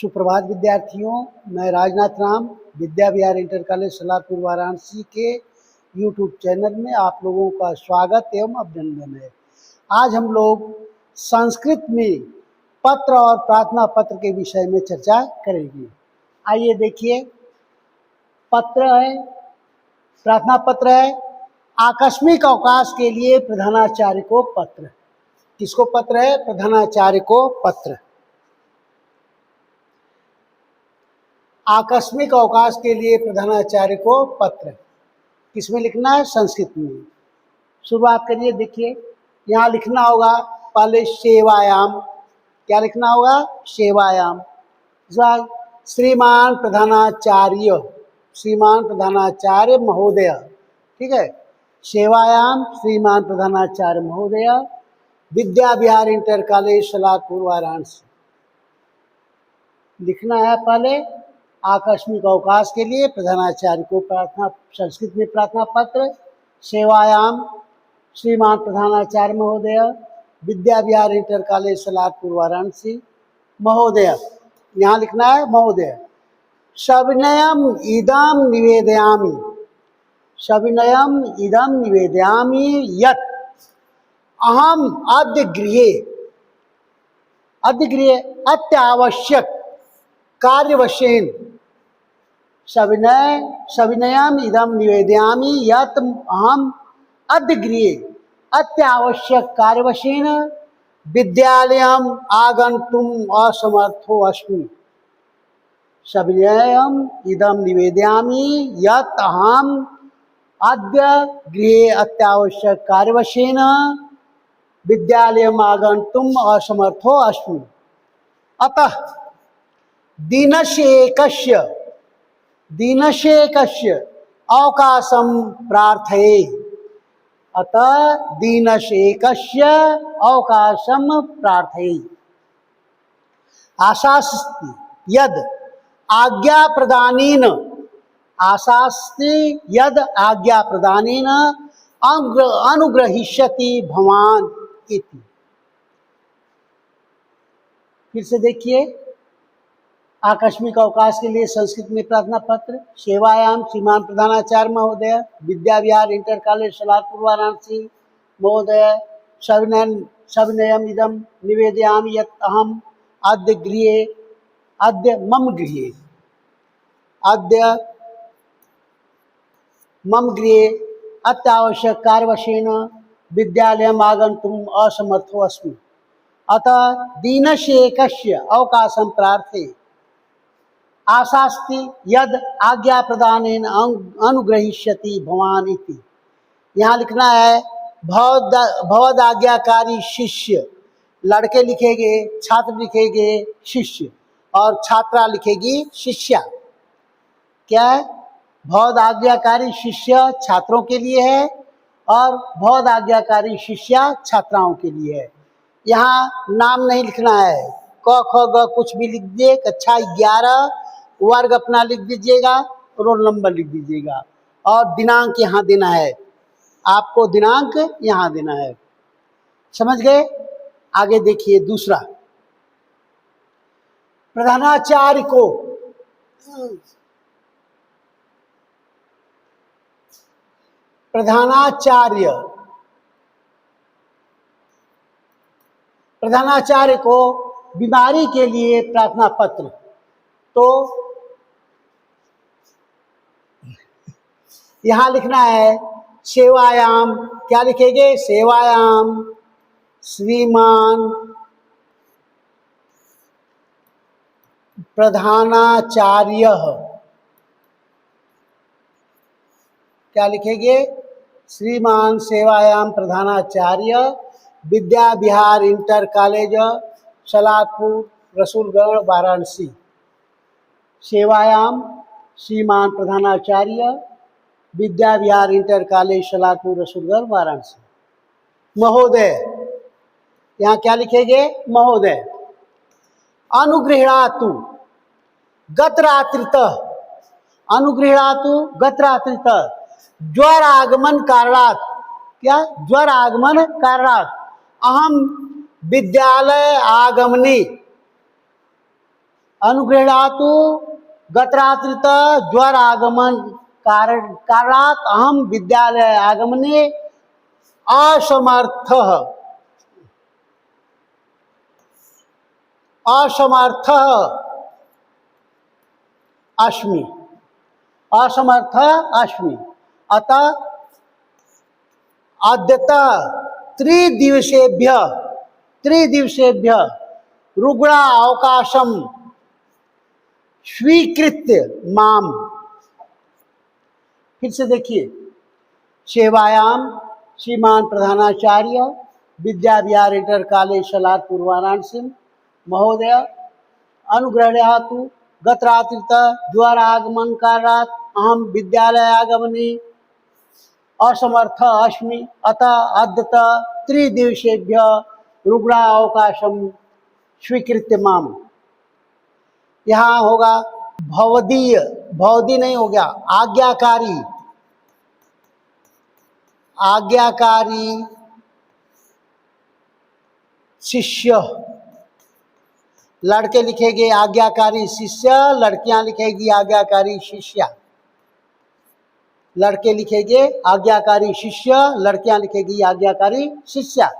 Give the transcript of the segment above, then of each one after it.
सुप्रभात विद्यार्थियों, मैं राजनाथ राम विद्या विहार इंटर कॉलेज सलारपुर वाराणसी के यूट्यूब चैनल में आप लोगों का स्वागत एवं अभिनंदन है। आज हम लोग संस्कृत में पत्र और प्रार्थना पत्र के विषय में चर्चा करेंगे। आइए देखिए, पत्र है, प्रार्थना पत्र है। आकस्मिक अवकाश के लिए प्रधानाचार्य को पत्र। किसको पत्र है? प्रधानाचार्य को पत्र। आकस्मिक अवकाश के लिए प्रधानाचार्य को पत्र किसमें लिखना है? संस्कृत में। शुरुआत करिए, देखिए यहाँ लिखना होगा पहले सेवायाम। क्या लिखना होगा? सेवायाम। श्रीमान प्रधानाचार्य, श्रीमान प्रधानाचार्य महोदय। ठीक है, सेवायाम श्रीमान प्रधानाचार्य महोदय, विद्या विहार इंटर कॉलेज सलारपुर वाराणसी। लिखना है पहले आकस्मिक अवकाश के लिए प्रधानाचार्य को प्रार्थना, संस्कृत में प्रार्थना पत्र। सेवायाम श्रीमान प्रधानाचार्य महोदय, विद्या विहार इंटर कॉलेज सलारपुर वाराणसी। महोदय, यहाँ लिखना है महोदय। सविनयम इदम निवेदयामि, सविनयम इदम निवेदयामि यत् अहम अद्य गृहे, अद्य गृहे अत्यावश्यक कार्यवशेन, सविनयम इदम निवेदयामि यत् अहम अद्य गृहे अत्यावश्यक कार्यवशेन विद्यालयम आगन्तुम असमर्थो अस्मि। सविनयम इदम निवेदयामि यत् अहम अद्य गृहे अत्यावश्यक कार्यवशेन विद्यालयम आगन्तुम असमर्थो अस्मि। अतः दिनशेकस्य अवकाशं प्रार्थये। अतः दिनशेकस्य अवकाशं प्रार्थये। आशास्ति यद् आज्ञा प्रदानेन, आशास्ति यद् आज्ञा प्रदानेन अनुग्रहीष्यति भवान् इति। फिर से देखिए, आकस्मिक अवकाश के लिए संस्कृत में प्रार्थना पत्र। सेवायाम श्रीमान प्रधानाचार्य महोदय, विद्या विहार इंटर कॉलेज सलारपुर वाराणसी। महोदय, सविनयम इदम निवेदयामि यत् अहम अद्य गृहे, अद्य मम गृहे, अद्य मम गृहे अत्यावश्यक कार्यवशेन विद्यालयम आगन्तुम असमर्थो अस्मि। अतः दिनशेकस्य अवकाशं प्रार्थये। आशास्ति यद् आज्ञा प्रदानेन अनुग्रहीष्यति भवान् इति। यहाँ लिखना है भवद आज्ञाकारी शिष्य। लड़के लिखेंगे, छात्र लिखेंगे शिष्य, और छात्रा लिखेगी शिष्या। क्या है? भवद आज्ञाकारी शिष्य छात्रों के लिए है और भवद आज्ञाकारी शिष्या छात्राओं के लिए है। यहाँ नाम नहीं लिखना है, क ख ग कुछ भी लिख दिए। कक्षा 11 वर्ग अपना लिख दीजिएगा, रोल नंबर लिख दीजिएगा, और दिनांक यहाँ देना है। आपको दिनांक यहाँ देना है। समझ गए? आगे देखिए दूसरा, प्रधानाचार्य को, प्रधानाचार्य को बीमारी के लिए प्रार्थना पत्र। तो यहाँ लिखना है सेवायाम। क्या लिखेंगे? सेवायाम श्रीमान प्रधानाचार्य। क्या लिखेंगे? श्रीमान सेवायाम प्रधानाचार्य, विद्या विहार इंटर कॉलेज सलारपुर रसूलगढ़ वाराणसी। सेवायाम श्रीमान प्रधानाचार्य, विद्या विहार इंटर कॉलेज सलारपुर रसूलगढ़ वाराणसी। महोदय, यहाँ क्या लिखेंगे? महोदय। अनुगृह्णातु गतरात्रितः, अनुगृह्णातु गतरात्रितः ज्वर आगमन कारणात्। क्या? ज्वर आगमन कारणात् अहम विद्यालय आगमने, अनुगृह्णातु गतरात्रित ज्वर आगमन कारणात् अहम विद्यालय आगमने असमर्थ अस्मि। असमर्थ अस्मि। अतः अद्यतः त्रिदिवसेभ्य रुग्ण अवकाशम स्वीकृत्य माम। फिर से देखिए, सेवायाम श्रीमान प्रधानाचार्य विद्या विहार इंटर कॉलेज सलारपुर वाराणसी महोदय अनुग्रह्णातु गतरात्रित ज्वर आगमन कारणात् अहम विद्यालय आगमने असमर्थ अस्मि। अतः अद्यतः त्रिदिवसेभ्य रुग्ण अवकाशम स्वीकृत्य माम। यहाँ होगा भवदीय, भवदी नहीं हो गया, आज्ञाकारी। आज्ञाकारी शिष्य, लड़के लिखेंगे आज्ञाकारी शिष्य, लड़कियां लिखेगी आज्ञाकारी शिष्या। लड़के लिखेंगे आज्ञाकारी शिष्य, लड़कियां लिखेगी आज्ञाकारी शिष्या।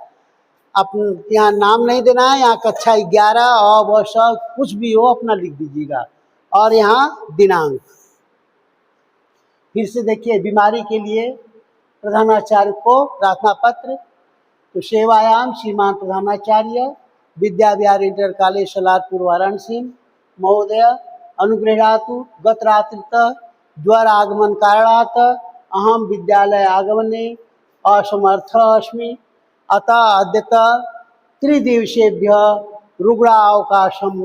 अपन यहाँ नाम नहीं देना है, यहाँ कक्षा 11 और कुछ भी हो अपना लिख दीजिएगा, और यहाँ दिनांक। फिर से देखिए, बीमारी के लिए प्रधानाचार्य को प्रार्थना पत्र। तो सेवायाम श्रीमान प्रधानाचार्य विद्या विहार इंटर कॉलेज सलारपुर वाराणसी महोदय अनुगृह्णातु गतरात्रित ज्वर आगमन कारणात् अहम विद्यालय आगमने असमर्थ अस्मि। अतः अद्यतः त्रिदिवसेभ्य रुग्ण अवकाशम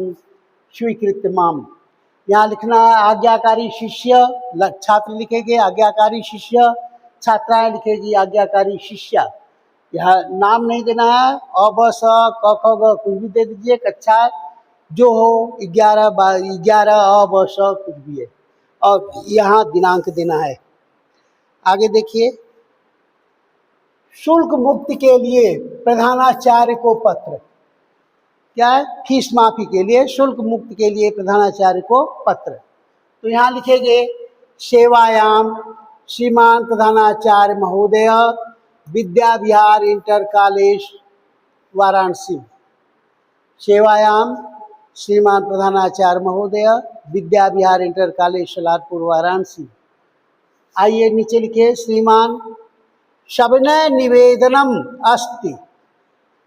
स्वीकृत्य माम। यहाँ लिखना है आज्ञाकारी शिष्य, छात्र लिखेंगे आज्ञाकारी शिष्य, छात्राएं लिखेगी आज्ञाकारी शिष्या। यह नाम नहीं देना है, अ ब स क ख ग कुछ भी दे दीजिए, कक्षा जो हो 11 अ ब स कुछ भी है, और यहाँ दिनांक देना है। आगे देखिए, शुल्क मुक्ति के लिए प्रधानाचार्य को पत्र। क्या है? फीस माफी के लिए, शुल्क मुक्ति के लिए प्रधानाचार्य को पत्र। तो यहाँ लिखेंगे सेवायाम श्रीमान प्रधानाचार्य महोदय विद्या विहार इंटर कॉलेज वाराणसी। सेवायाम श्रीमान प्रधानाचार्य महोदय विद्या विहार इंटर कॉलेज सलारपुर वाराणसी। आइए नीचे लिखिए, श्रीमान सविनय निवेदनम अस्ति।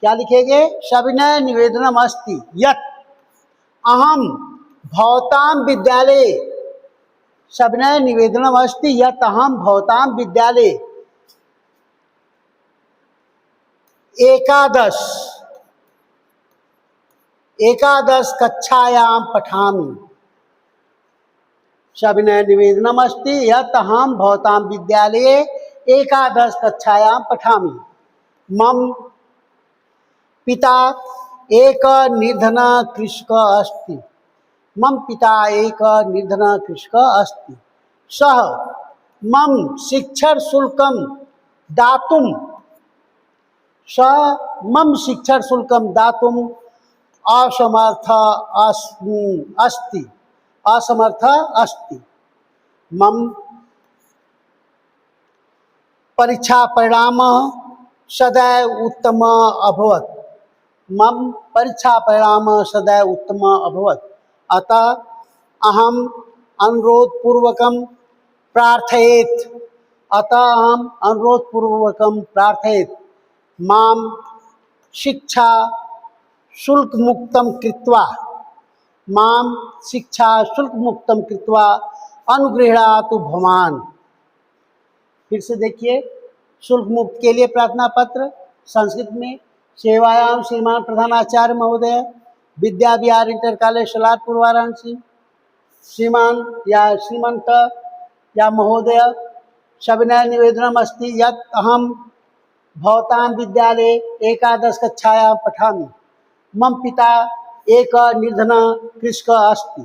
क्या लिखेंगे? सविनय निवेदनम अस्ति यत् अहम भवतां विद्यालये, सविनय निवेदनम अस्ति यत् अहम भवतां विद्यालये एकादश कक्षायां पठामि। सविनय निवेदनम अस्ति यत् अहम भवतां विद्यालये एकादश कक्षायां पठामि। मम पिता एक निर्धन कृषक अस्ति। मम पिता एक निर्धन कृषक अस्ति। सः मम शिक्षण शुल्कं दातुं असमर्थ अस्ति। मम परीक्षा परिणाम सदैव उत्तम अभवत्। मम परीक्षा परिणाम सदैव उत्तम अभवत्। अतः अहम अनुरोधपूर्वकं प्रार्थयेत् माम शिक्षा शुल्क मुक्तम कृत्वा अनुगृह्णातु भवान। फिर से देखिए, शुल्क मुक्त के लिए प्रार्थना पत्र संस्कृत में। सेवायाम श्रीमान प्रधानाचार्य महोदय विद्या विहार इंटर कॉलेज सलारपुर वाराणसी। श्रीमान या श्रीमंत या महोदय सविनय निवेदनम अस्ति यत् अहम भवतां विद्यालये एकादश कक्षायां पठामि। मम पिता एक निर्धन कृषक अस्ति।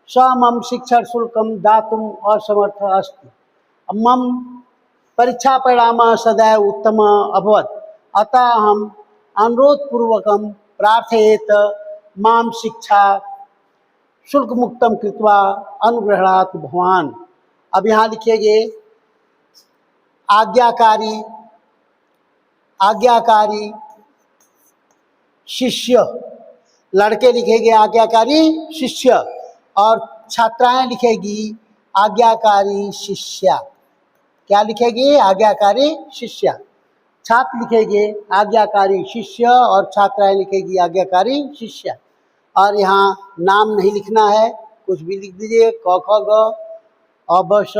सः मम शिक्षण शुल्कं दातुं असमर्थ अस्ति। मम परीक्षा परिणाम सदैव उत्तम अभवत्। अतः अहम अनुरोधपूर्वकं प्रार्थयेत् माम शिक्षा शुल्क मुक्तम कृत्वा अनुग्रहणात् भगवान। अब यहाँ लिखेंगे आज्ञाकारी, आज्ञाकारी शिष्य, लड़के लिखेंगे आज्ञाकारी शिष्य और छात्राएं लिखेगी आज्ञाकारी शिष्या। क्या लिखेगी? आज्ञाकारी शिष्या। छात्र लिखेंगे आज्ञाकारी शिष्य और छात्राएं लिखेगी आज्ञाकारी शिष्या। और यहाँ नाम नहीं लिखना है, कुछ भी लिख दीजिए, क ख ग अ ब श।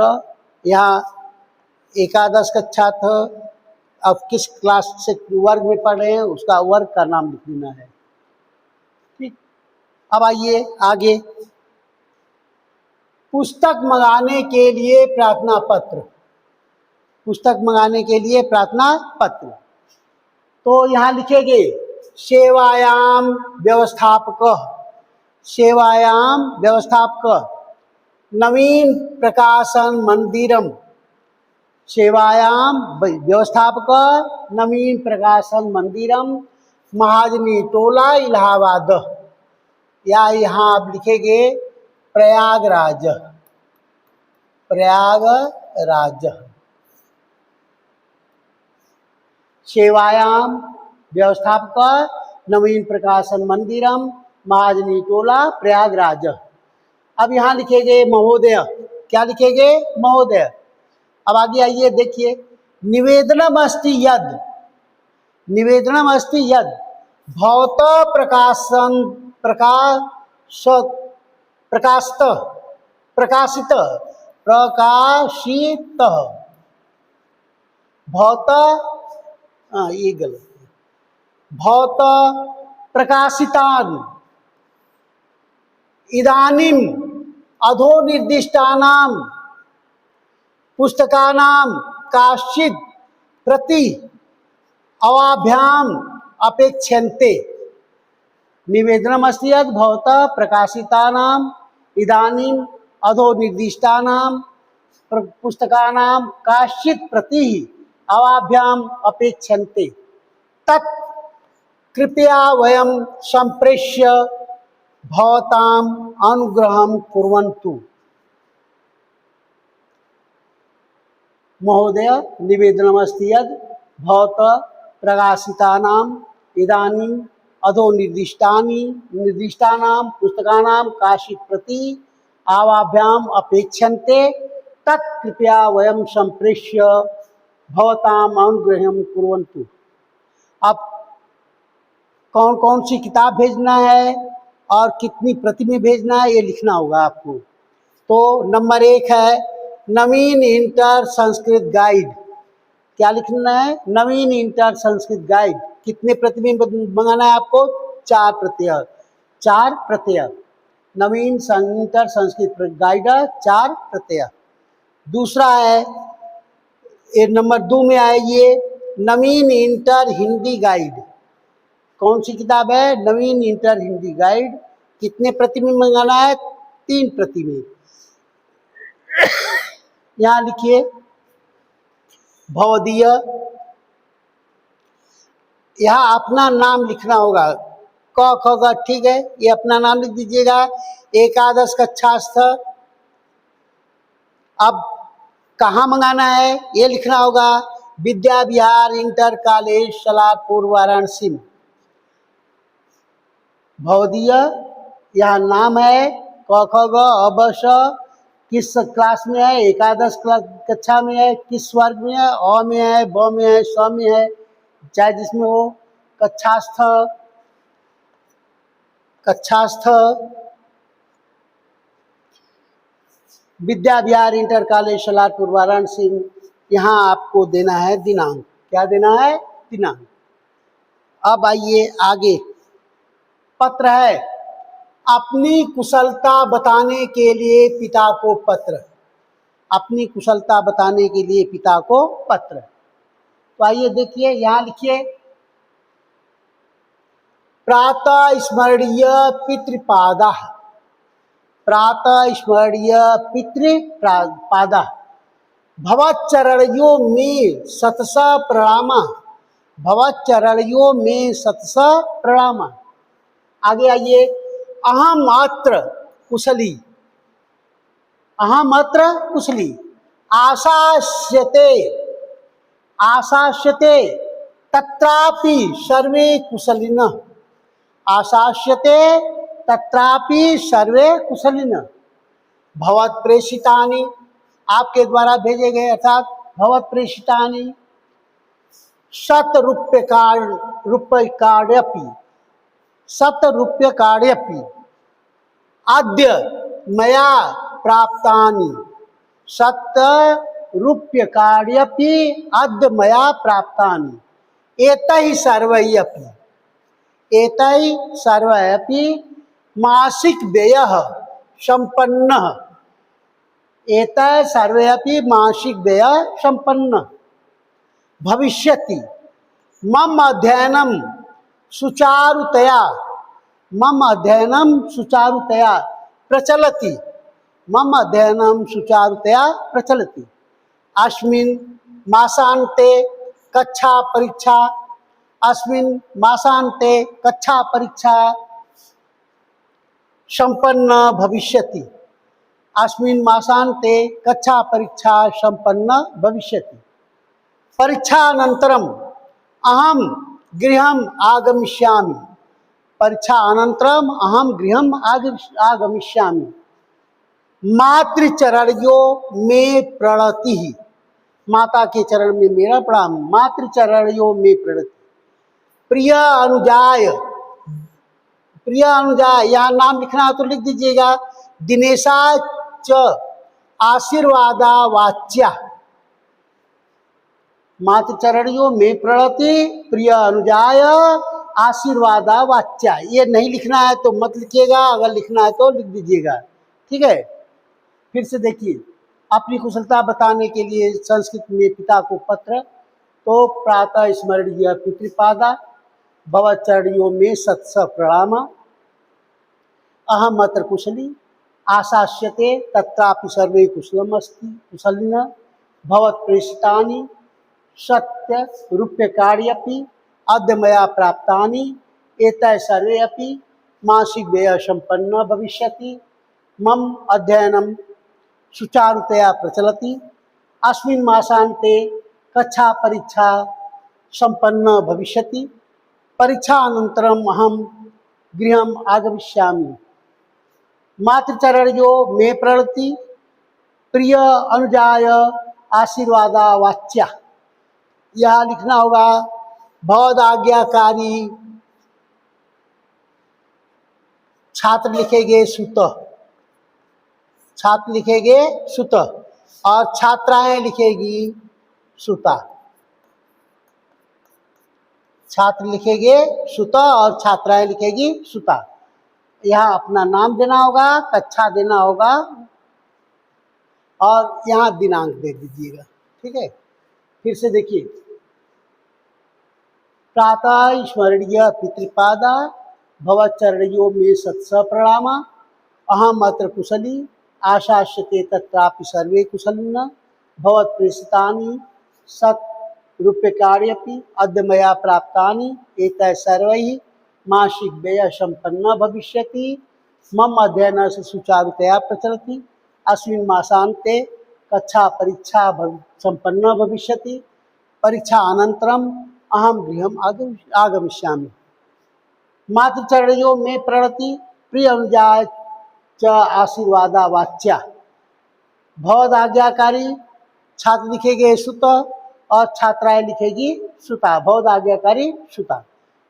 यहाँ एकादश कक्षा था, अब किस क्लास से वर्ग में पढ़ रहे हैं उसका वर्ग का नाम लिख देना है। ठीक, अब आइए आगे। पुस्तक मंगाने के लिए प्रार्थना पत्र, पुस्तक मंगाने के लिए प्रार्थना पत्र। तो यहाँ लिखेंगे सेवायाम व्यवस्थापक, सेवायाम व्यवस्थापक नवीन प्रकाशन मंदिरम, सेवायाम व्यवस्थापक नवीन प्रकाशन मंदिरम महाजनी टोला इलाहाबाद। या यहाँ आप लिखेंगे प्रयागराज, प्रयागराज। सेवायाम व्यवस्थापक नवीन प्रकाशन मंदिरम महाजनी टोला प्रयागराज। अब यहाँ लिखेंगे महोदय, क्या लिखेंगे? महोदय। अब आगे आइए देखिए, निवेदनम अस्ति यद, निवेदनम अस्ति यद भवत प्रकाशन प्रकाशित प्रकाशित प्रकाशित भवत, ये गलत, भवत प्रकाशितान इदानीम अधो निर्दिष्टानाम पुस्तकानाम काश्चित् प्रति अवाभ्याम अपेक्षन्ते। निवेदनमस्ति यत् भवतः प्रकाशितानाम इदानीम अधो निर्दिष्टानाम पुस्तकानां काश्चित् प्रति अवाभ्याम अपेक्षन्ते, तत् कृपया वयं संप्रेष्य भवताम अनुग्रहं कुर्वन्तु। महोदय, निवेदनमस्ति यत् भवतः प्रकाशितानाम् इदानीम् अधो निर्दिष्टानां पुस्तकानां काश्चित् प्रति आवाभ्याम अपेक्षन्ते, तत् कृपया वयं संप्रेष्य भवताम अनुग्रहं कुर्वन्तु। अब कौन कौन सी किताब भेजना है और कितनी प्रति में भेजना है ये लिखना होगा आपको। तो नंबर 1 है नवीन इंटर संस्कृत गाइड। क्या लिखना है? नवीन इंटर संस्कृत गाइड। कितने प्रति में मंगाना है आपको? 4 प्रति, 4 प्रति। नवीन इंटर संस्कृत गाइड 4 प्रति। दूसरा है ये नंबर 2 में है ये नवीन इंटर हिंदी गाइड। कौन सी किताब है? नवीन इंटर हिंदी गाइड। कितने प्रति में मंगाना है? 3 प्रति में। यहाँ लिखिए भवदीय, यहाँ अपना नाम लिखना होगा, क ख ग, ठीक है, ये अपना नाम लिख दीजिएगा। एकादश कक्षास्थ। अब कहाँ मंगाना है ये लिखना होगा, विद्या विहार इंटर कॉलेज सलारपुर वाराणसी। भवदीय यहाँ नाम है, क ख ग अ ब श, किस क्लास में है? एकादश कक्षा में है। किस वर्ग में है? अ में है, ब में है, स में है, चाहे जिसमें हो। कक्षास्थ, कक्षास्थ विद्या विहार इंटर कॉलेज सलारपुर वाराणसी। यहाँ आपको देना है दिनांक। क्या देना है? दिनांक। अब आइए आगे। पत्र है अपनी कुशलता बताने के लिए पिता को पत्र, अपनी कुशलता बताने के लिए पिता को पत्र। तो आइए देखिए, यहाँ लिखिए प्रातः स्मरणीय पितृपादा, प्रातः स्मरणीय पितृपादा भवच्चरणयों में सतस प्रणाम, भवच्चरणयों में सतस प्रणाम। आगे आइए, अहम अत्र कुशली, अहमत्र कुशली। आशास्यते, आशास्यते तत्रापि सर्वे कुशलिनः, आशास्यते तत्रापि सर्वे कुशलिनः। भवत प्रेषितानि, आपके द्वारा भेजे गए अर्थात भवत प्रेषितानि, शतरूप्यकाण्यपि, शतरूप्यकाण्यपि अद्य मया प्राप्तानि, शतरूप्यकाण्यपि अद्य मया प्राप्तानि। एतैः सर्वैः अपि, एतैः सर्वैः अपि मासिक व्ययः संपन्नः, एतैः सर्वैः अपि मासिक व्ययः संपन्नः भविष्यति। मम अध्ययनं सुचारुतया, मम अध्ययनं सुचारुतया प्रचलति, मम अध्ययनं सुचारुतया प्रचलति। अस्मिन् मासान्ते कक्षा परीक्षा, अस्मिन् मासान्ते कक्षा परीक्षा संपन्न भविष्यति, अस्मिन् मासान्ते कक्षा परीक्षा संपन्न भविष्यति। परीक्षानन्तरम् अहं गृहम् आगमिष्यामि, परीक्षा अनन्तरम् अहं गृहम् आगमिष्यामि। मातृचरणयो मे प्रणतिः, माता के चरण में मेरा प्रणाम। मातृचरणयो मे प्रणति। प्रिय अनुजाय, प्रिय अनुजाय, यहाँ नाम लिखना है तो लिख दीजिएगा। दिनेशा च आशीर्वादा वाच्या, मातृचरणयो में प्रणति प्रिय अनुजाय आशीर्वादा वाच्या। ये नहीं लिखना है तो मत लिखिएगा, अगर लिखना है तो लिख दीजिएगा, ठीक है। फिर से देखिए, अपनी कुशलता बताने के लिए संस्कृत में पिता को पत्र, तो प्रातः स्मरणीय पितृपादा, भवचरणियों में सत्स प्रणाम, अहम अत्र कुशली, आशास्यते तत्रापि सर्वे कुशलम अस्ति, कुशलिनः भवत प्रेषितानि सत्य रूप्यकाण्यपि अद्य मया प्राप्तानि। एतैः सर्वे अपि मासिक व्यय संपन्न भविष्यति। मम अध्ययनं सुचारुतया प्रचलति। अस्मिन् मासान्ते कक्षा परीक्षा संपन्न भविष्यति। परीक्षानन्तरम् अहं गृहम् आगमिष्यामि। मातृचरणयो मे प्रणति प्रिय अनुजाय आशीर्वादा वाच्या। यहाँ लिखना होगा भवद आज्ञाकारी, छात्र लिखेंगे सुत, छात्र लिखेंगे सुत और छात्राएं लिखेगी सुता, छात्र लिखेंगे सुत और छात्राएं लिखेगी सुता। यहाँ अपना नाम देना होगा, कक्षा देना होगा और यहाँ दिनांक दे दीजिएगा, ठीक है। फिर से देखिए, प्रातः स्मरणीय पितृपादा, भवचरणयो में सत्स प्रणाम, अहम अत्र कुशली, आशास्यते तत्रापि सर्वे कुशलिनः भवत प्रेषितानि सत् रूप्यकाण्यपि अद्य मया प्राप्तानि। एतैः सर्वैः मासिक व्यय संपन्न भविष्यति। मम अध्ययनस्य सुचारुतया प्रचलति। अस्मिन् मासान्ते कक्षा परीक्षा संपन्न भविष्यति। परीक्षा अनन्तरम् अहं गृहम् आगमिष्यामि। मातृचरणयो मे प्रणति प्रिय अनुजाय च आशीर्वादा वाच्या। भवद आज्ञाकारी, छात्र लिखेंगे सुत और छात्राएं लिखेगी सुता। भवद आज्ञाकारी सुता।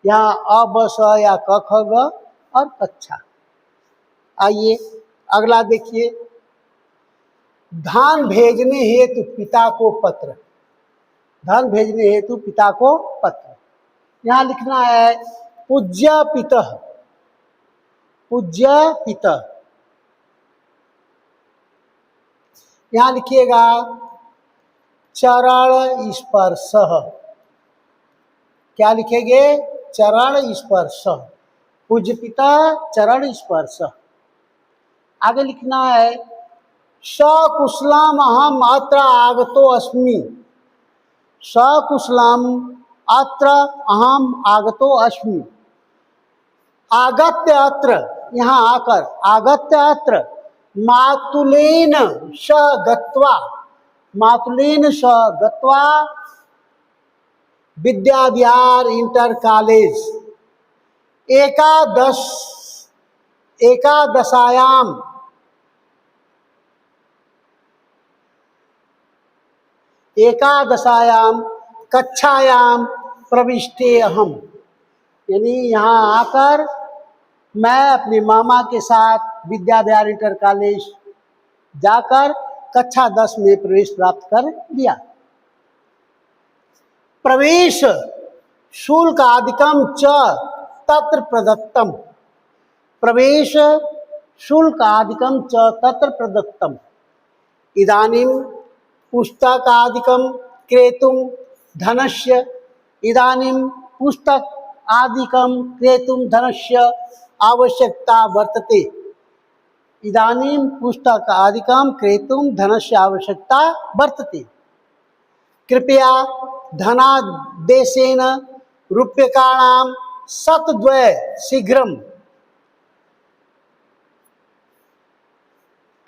यहाँ अ ब स या क ख ग और कक्षा। आइए अगला देखिए, धन भेजने हेतु पिता को पत्र, धन भेजने हेतु पिता को पत्र। यहाँ लिखना है पूज्य पितः, पूज्य पितः। यहाँ लिखिएगा चरण स्पर्श, क्या लिखेंगे? चरण स्पर्श। पूज्य पिता चरण स्पर्श। आगे लिखना है सकुशलम अहम अत्र आगतो अस्मि, सकुशलम अत्र अहम आगतो अस्मि। आगत्य अत्र, यहाँ आकर आगत्य अत्र मातुलेन स गत्वा, मातुलेन स गत्वा विद्याविहार इंटर कॉलेज एकादशायाम कक्षायाम प्रविष्टे अहम, यानी यहाँ आकर मैं अपने मामा के साथ विद्याविहार इंटर कॉलेज जाकर कक्षा 10 में प्रवेश प्राप्त कर लिया। प्रवेश शुल्क आदिकम च तत्र प्रदत्तम, प्रवेश शुल्क आदिकम च तत्र प्रदत्तम। इदानीं पुस्तकादिकं क्रेतुं धनस्य, इदानीं पुस्तक आदिकं क्रेतुं धनस्य आवश्यकता वर्तते, इदानीं पुस्तक आदिकं क्रेतुं धनस्य आवश्यकता वर्तते। कृपया धनादेशेन रूप्यकाणां शतद्वय शीघ्रं,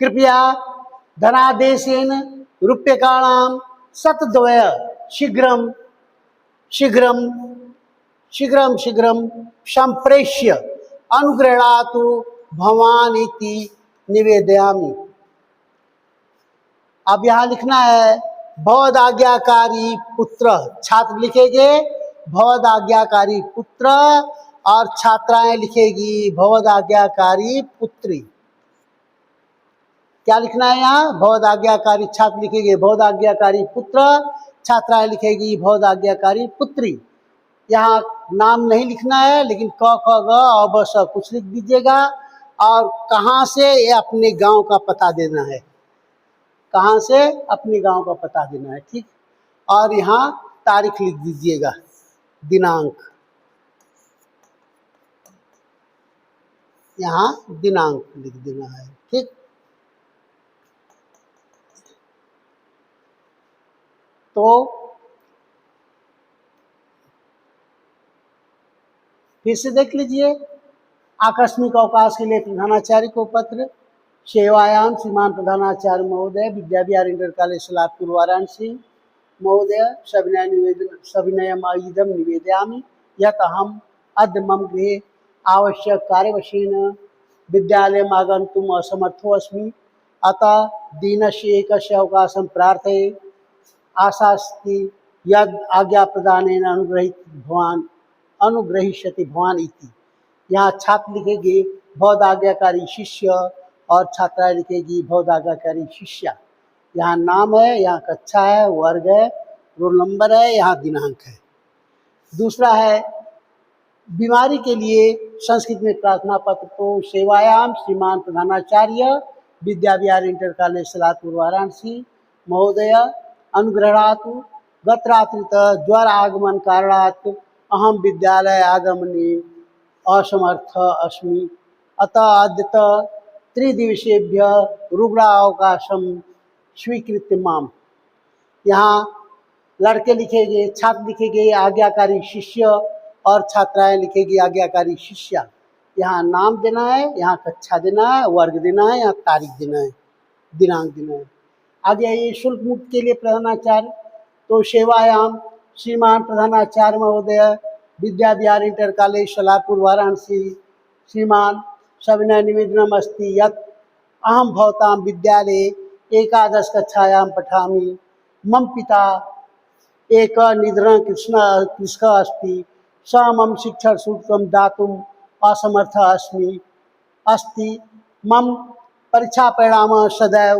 कृपया धनादेशेन रूप्यकाणां शतद्वय शीघ्रं शीघ्रं शीघ्रं शीघ्रं संप्रेष्य अनुगृह्णातु भवान् इति निवेदयामि। अब यहाँ लिखना है भवदाज्ञाकारी पुत्र, छात्र लिखेंगे भवदाज्ञाकारी पुत्र और छात्राएं लिखेगी भवदाज्ञाकारी पुत्री। क्या लिखना है यहाँ? भवदाज्ञाकारी, छात्र लिखेंगे भवदाज्ञाकारी पुत्र, छात्राएं लिखेगी भवदाज्ञाकारी पुत्री। यहाँ नाम नहीं लिखना है, लेकिन क ख ग अ ब स कुछ लिख दीजिएगा और कहाँ से, ये अपने गांव का पता देना है, कहाँ से अपने गांव का पता देना है, ठीक। और यहाँ तारीख लिख दीजिएगा, दिनांक, यहाँ दिनांक लिख देना है, ठीक। तो फिर से देख लीजिए। आकस्मिक अवकाश के लिए प्रधानाचार्य को पत्र। सेवायाम श्रीमान प्रधानाचार्य महोदय विद्याविहार इंटर कॉलेज सलातपुर वाराणसी महोदय सविनयम इदं निवेदयामि यत् अहम् अद्य मम गृहे आवश्यक कार्यवशेन विद्यालयम् आगन्तुम् असमर्थो अस्मि, अतः दिनस्य एकस्य अवकाशं प्रार्थये। आशा अस्ति यद् आज्ञाप्रदानेन अनुग्रहीष्यति भवान् इति। यहाँ छात्र लिखेगी भवदाज्ञाकारी शिष्य और छात्राएं लिखेगी भवदाज्ञाकारी शिष्या। यहाँ नाम है, यहाँ कक्षा है, वर्ग है, रोल नंबर है, यहाँ दिनांक है। दूसरा है बीमारी के लिए संस्कृत में प्रार्थना पत्र। तो सेवायाम श्रीमान प्रधानाचार्य विद्याविहार इंटर कॉलेज सलातपुर वाराणसी महोदय अनुग्रहातु गतरात्रितः ज्वर आगमन कारणात् अहम विद्यालय आगमने असमर्थ अस्मि, अतः अद्यतः त्रिदिवसेभ्यः रुग्णावकाशं स्वीकृत्य माम। यहाँ लड़के लिखेंगे, छात्र लिखेंगे आज्ञाकारी शिष्य और छात्राएं लिखेगी आज्ञाकारी शिष्या। यहाँ नाम देना है, यहाँ कक्षा देना है, वर्ग देना है, यहाँ तारीख देना है, दिनांक देना है। आगे आइए शुल्क मुक्त के लिए प्रधानाचार्य। तो सेवायाम श्रीमान प्रधानाचार्य महोदय विद्याविहार इंटर कॉलेज सलारपुर वाराणसी श्रीमान सविनय निवेदनम् अस्ति यत् अहं भवतां विद्यालये एकादश कक्षायां पठामि। मम पिता एक निधन कृषकः अस्ति, स मम शिक्षण शुल्कं दातुम् असमर्थः अस्ति। मम परीक्षापरिणामः सदैव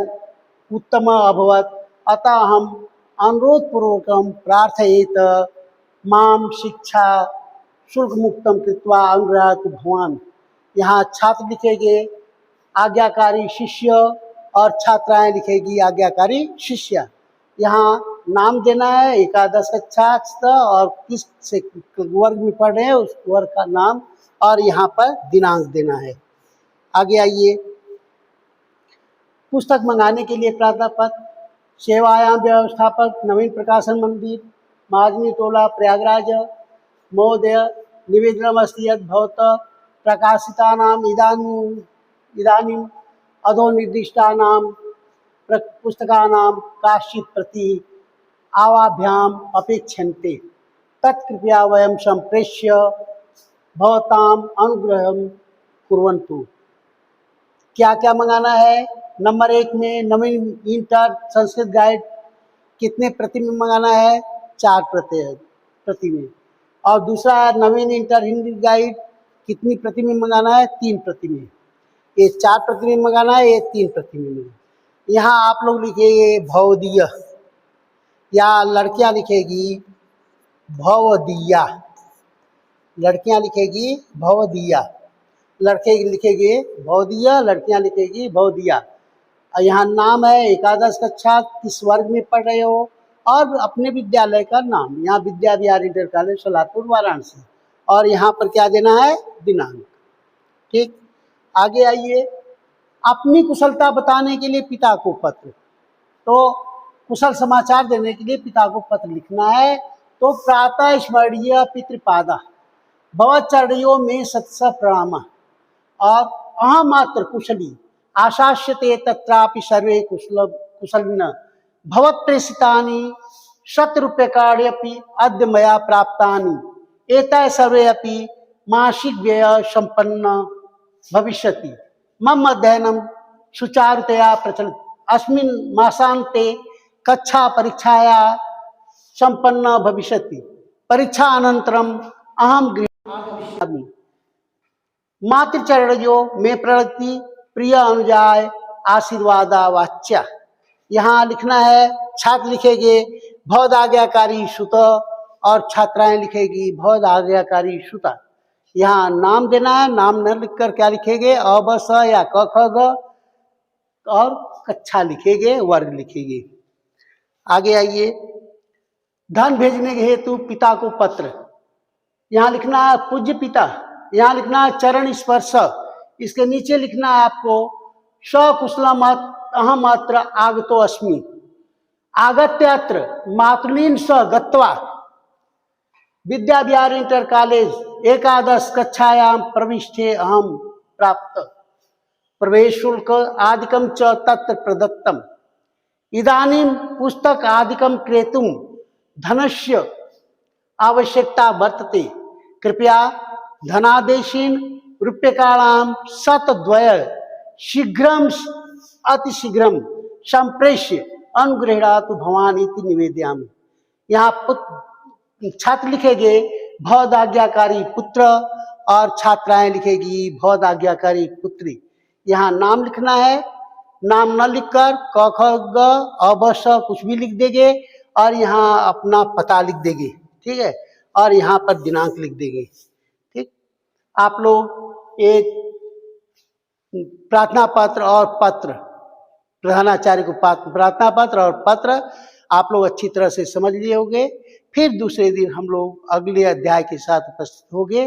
उत्तमः अभवत्, अतः अहम् अनुरोधपूर्वकं प्रार्थयेत् मां शिक्षा शुल्क मुक्तं कृत्वा अनुगृह्णातु भवान्। यहाँ छात्र लिखेंगे आज्ञाकारी शिष्य और छात्राएं लिखेगी आज्ञाकारी शिष्या। यहाँ नाम देना है, एकादश कक्षा और किस से वर्ग में पढ़ रहे हैं उस वर्ग का नाम और यहाँ पर दिनांक देना है। आगे आइए पुस्तक मंगाने के लिए प्रार्थना पत्र। सेवायाम व्यवस्थापक नवीन प्रकाशन मंदिर महाजनी टोला प्रयागराज महोदय निवेदनम् अस्ति यत् भवतः प्रकाशितानाम् इदानीम् अधोनिर्दिष्टानां पुस्तकानां काश्चित् प्रति आवाभ्याम् अपेक्ष्यन्ते तत्कृपया वयं सम्प्रेष्य भवताम् अनुग्रहं कुर्वन्तु। क्या क्या मंगाना है? नंबर 1 में नवीन इंटर संस्कृत गाइड कितने प्रति में मंगाना है? 4 प्रति में। और दूसरा नवीन इंटर हिंदी गाइड कितनी प्रति में मंगाना है? 3 प्रति में। ये 4 प्रति में मंगाना है, ये 3 प्रति में मंगाना है। यहाँ आप लोग लिखेंगे भवदीय, या लड़कियां लिखेगी भवदिया, लड़कियां लिखेगी भवदिया, लड़के लिखेंगे भवदिया, लड़कियां लिखेगी भवदिया। यहाँ नाम है, एकादश कक्षा किस वर्ग में पढ़ रहे हो, और अपने विद्यालय का नाम। यहाँ विद्या विहार इंटर कॉलेज सोलापुर वाराणसी, और यहाँ पर क्या देना है? दिनांक। ठीक, आगे आइए। अपनी कुशलता बताने के लिए पिता को पत्र, तो कुशल समाचार देने के लिए पिता को पत्र लिखना है। तो प्रातः स्मरणीय पितृपादा भवचरणयों में सत्स प्रणाम, और अहमात्र कुशली आशास्यते तत्रापि सर्वे कुशलिनः भवत्प्रेषितानि शतरूप्यकाण्यपि अद्य मया प्राप्तानि एते सर्वे अपि मासिक व्यय संपन्न भविष्यति। मम अध्ययनं सुचारुतया प्रचलति। अस्मिन् मासान्ते कक्षा परीक्षाया संपन्न भविष्यति। परीक्षा अनन्तरम् अहं गृहम् आगमिष्यामि। मातृचरणयोः में प्रणति प्रिय अनुजाय आशीर्वादा वाच्या। यहाँ लिखना है, छात्र लिखेंगे भवद आज्ञाकारी सुत, और छात्राएं लिखेगी भवद आज्ञाकारी सुता। यहाँ नाम देना है, नाम न लिखकर क्या लिखेंगे? अ ब स या क ख ग, और कक्षा लिखेंगे, वर्ग लिखेंगे। आगे आइए। धन भेजने के हेतु पिता को पत्र, यहाँ लिखना है पूज्य पिता, यहाँ लिखना है चरण स्पर्श, इसके नीचे लिखना है आपको सकुशलम अहम अत्र आगतो अस्मि, आगत्य अत्र मातृलीन स गत्वा विद्या विहार इंटर कॉलेज एकादश कक्षायां प्रविष्टे अहम प्राप्त। प्रवेश शुल्क आदिकं च तत्र प्रदत्तम्। इदानीं पुस्तक आदिकं क्रेतुं धनस्य आवश्यकता वर्तते। कृपया धनादेशेन रूप्यकाणां शतद्वय शीघ्रं अतिशीघ्रं संप्रेष्य अनुगृह्णातु भवान् इति निवेदयामि। यहाँ छात्र लिखेंगे भवदाज्ञाकारी पुत्र, और छात्राएं लिखेगी भवदाज्ञाकारी पुत्री। यहाँ नाम लिखना है, नाम न लिखकर क ख ग अ ब स कुछ भी लिख देंगे, और यहाँ अपना पता लिख देंगे। ठीक है, और यहाँ पर दिनांक लिख देंगे। ठीक, आप लोग एक प्रार्थना पत्र और पत्र, प्रधानाचार्य को प्रार्थना पत्र और पत्र आप लोग अच्छी तरह से समझ लिए होंगे। फिर दूसरे दिन हम लोग अगले अध्याय के साथ उपस्थित होंगे।